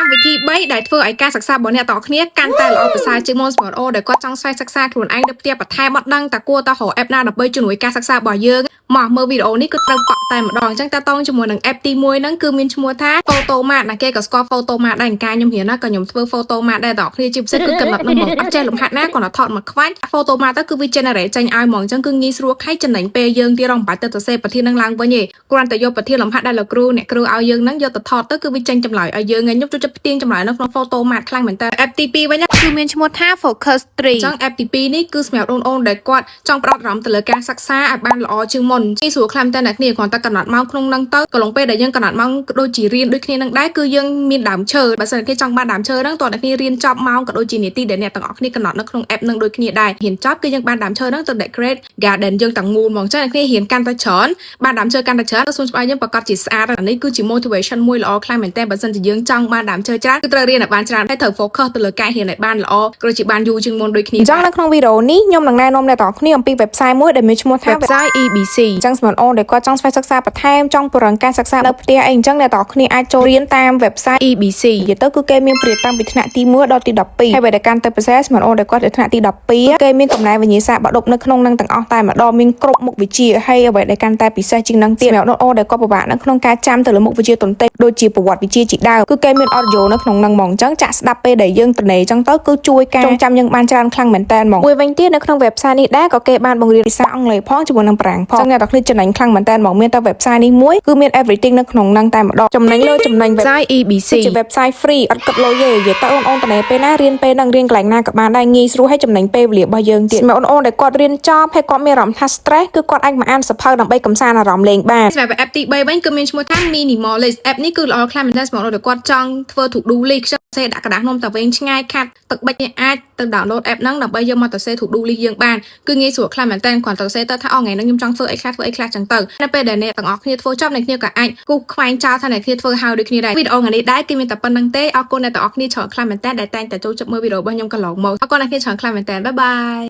កម្មវិធី3ដែលធ្វើឲ្យការសិក្សារបស់អ្នកទាំងគ្នាកាន់តែល្អប្រសើរជាងមុនស្មាតអូដែលគាត់ចង់ស្វែងសិក្សាខ្លួនឯងនៅផ្ទះបន្ថែមអត់ដឹងតើគួរតើរក app ណាដើម្បីជំនួយការសិក្សារបស់យើងមកមើលវីដេអូនេះគឺត្រូវប៉ក់តែម្ដងអញ្ចឹងតើតោងជាមួយនឹង app ទី1ហ្នឹងគឺមានឈ្មោះថា Photomat ណាគេក៏ស្គាល់ Photomat ដែរការខ្ញុំរៀនណាក៏ខ្ញុំធ្វើ Photomat ដែរតើគ្នាជាពិសេសគឺកំណត់នឹងហ្មងអត់ចេះលំហាត់ណាគាត់ថតមកខ្វាច់ Photomat ទៅគឺវា generate ចេញឲ្យហ្មងអញ្ចឹងគឺងាយស្រួលខៃចំណេញពេលយើងទៀតរងបាច់ទៅសរសេរប្រធាននឹងឡើងវិញទេគ្រាន់តែយកប្រធានលំហាត់ដែលលោកគ្រូអ្នកគ្រូឲ្យយើងហ្នឹងយកទៅថតទៅគឺវាចេញចម្លើយឲ្យយើងខ្ញុំចូលចិត្តផ្ទៀងចម្លើយនៅក្នុង Photomat ខ្លាំងមែនតើ app ទី2វិញគឺមានឈ្មោះថា Focus 3អញ្ចឹង app ទី2នេះគឺសម្រាប់បងៗដែលគាត់ចង់ផ្ដោតអារម្មណ៍ទៅលើការសិក្សាឲ្យបានល្អជាងមុនងាយស្រួលខ្លាំងតែអ្នកគ្នាគ្រាន់តែកំណត់ម៉ោងក្នុងហ្នឹងទៅក៏ឡងពេលដែលយើងកំណត់ម៉ោងក៏ដូចជារៀនដូចគ្នានឹងដែរគឺយើងមានដើមឈើបើសិនគេចង់បានដើមឈើហ្នឹងតើអ្នកគ្នារៀនចប់ម៉ោងក៏ដូចជានាទីដែលអ្នកទាំងអស់គ្នាកំណត់នៅក្នុង app ហ្នឹងដូចគ្នាដែររៀនចប់គឺយើងបានដើមឈើហ្នឹងទៅ decorate garden យើងទាំងមូលហ្មងអញ្ចឹងអ្នកគ្នារៀនកាន់តែច្រើនបានដើមឈើកាន់តែច្រើនទៅសួនច្បារយើងប្រកាសជាស្អាតអានេះគឺជា motivation មួយល្អខ្លាំងមែនតើបើសិនជាយើងចង់បានដើមឈើច្រើនគឺត្រូវរៀនឲ្យបានច្រើនហើយត្រូវ focus ទៅលើការរៀនឲ្យបានល្អក៏ដូចជាបានយូរជាងមុនដូចគ្នាអញ្ចឹងនៅក្នុងវីដេអូនេះខ្ញុំនឹងណែនាំអ្នកទាំងអស់គ្នាអំពី website មួយដែលមានឈ្មោះថា website EBC អញ្ចឹងសម្រាប់អូនដែលគាត់ចង់ស្វែងសិក្សាបន្ថែមចង់ពង្រឹងការសិក្សានៅផ្ទះអីអញ្ចឹងអ្នកទាំងអស់គ្នាអាចចូលរៀនតាម website EBC និយាយទៅគឺគេមានព្រាតាំងពីថ្នាក់ទី1ដល់ទី12ហើយបើតែកាន់ទៅពិសេសសម្រាប់អូនដែលគាត់នៅថ្នាក់ទី12គេមានកំណែវិញ្ញាសាបដប់នៅក្នុងនឹងទាំងអស់តែម្ដងមានគ្រប់មុខវិជ្ជាហើយអ្វីដែលកាន់តែពិសេសជាងនឹងទៀតសម្រាប់អូនដែលគាត់ពិបាកនៅក្នុងការចាំទៅលើមុខវិជ្ជាទន្ទេដូចជាប្រវត្តិវិទ្យាជាដើមគឺគេមាន audio នៅក្នុងនឹងហ្មងអញ្ចឹងចាក់ស្ដាប់ពេលដែលយើងត្នេអញ្ចឹងទៅគឺជួយការចងចាំយើងបានច្រើនខ្លាំងមែនតើហ្មងមួយវិញទៀតនៅក្នុង website នេះដែរក៏គេបានបង្រៀនភាសាអង់គ្លេសផងជាមួយនឹងប្រាំងផងអញ្ចឹងអ្នកទាំងគ្នាចំណេញខ្លាំងមែនតើហ្មងមានតែ website នេះមួយគឺមាន everything នៅក្នុងនឹងតែម្ដងចំណេញលើចំណេញ website EBC ជា website free អត់គិតលុយទេនិយាយទៅអូនត្នេពេលណារៀនពេលហ្នឹងរៀនកន្លែងណាក៏បានដែរងាយស្រួលហើយចំណេញពេលវេលារបស់យើងទៀតសម្រាប់អូនដែលគាត់រៀនចប់ហើយគាត់មានអារម្មណ៍ថា stress គឺគាត់អាចមកអានសៀវភៅដើម្បីកម្សាន្តអារម្មណ៍លេងបានសម្រាប់ app ទី3វិញគឺមានឈ្មោះថា Minimalist app នេះគឺល្អខ្លាំងមែនតើសម្រាប់អូនដែលគាត់ចង់ធ្វើ to do list សេដាក់กระดาษនំតាវែងឆ្ងាយខាត់ទឹកបិចនេះអាចទៅ download app ហ្នឹងដើម្បីយកមកទៅសេ to do list យើងបានគឺងាយស្រួលខ្លាំងមែនតើគ្រាន់តែសេទៅថាថ្ងៃនេះខ្ញុំចង់ធ្វើអីខ្លះចឹងទៅនៅពេលដែលអ្នកទាំងអស់គ្នាធ្វើចប់អ្នកគ្នាក៏អាចគូសខ្វែងចោលថាអ្នកគ្នាធ្វើហើយដូចគ្នាដែរវីដេអូថ្ងៃនេះដែរគឺមានតែប៉ុណ្្នឹងទេអរគុណអ្នកទាំងអស់គ្នាច្រើនខ្លាំងមែនតើដែលតែងតែចូលចិត្តមើលវីដេអូរបស់ខ្ញុំកន្លងមកអរគុណអ្នកគ្នាច្រើនខ្លាំងមែនតើបាយបាយ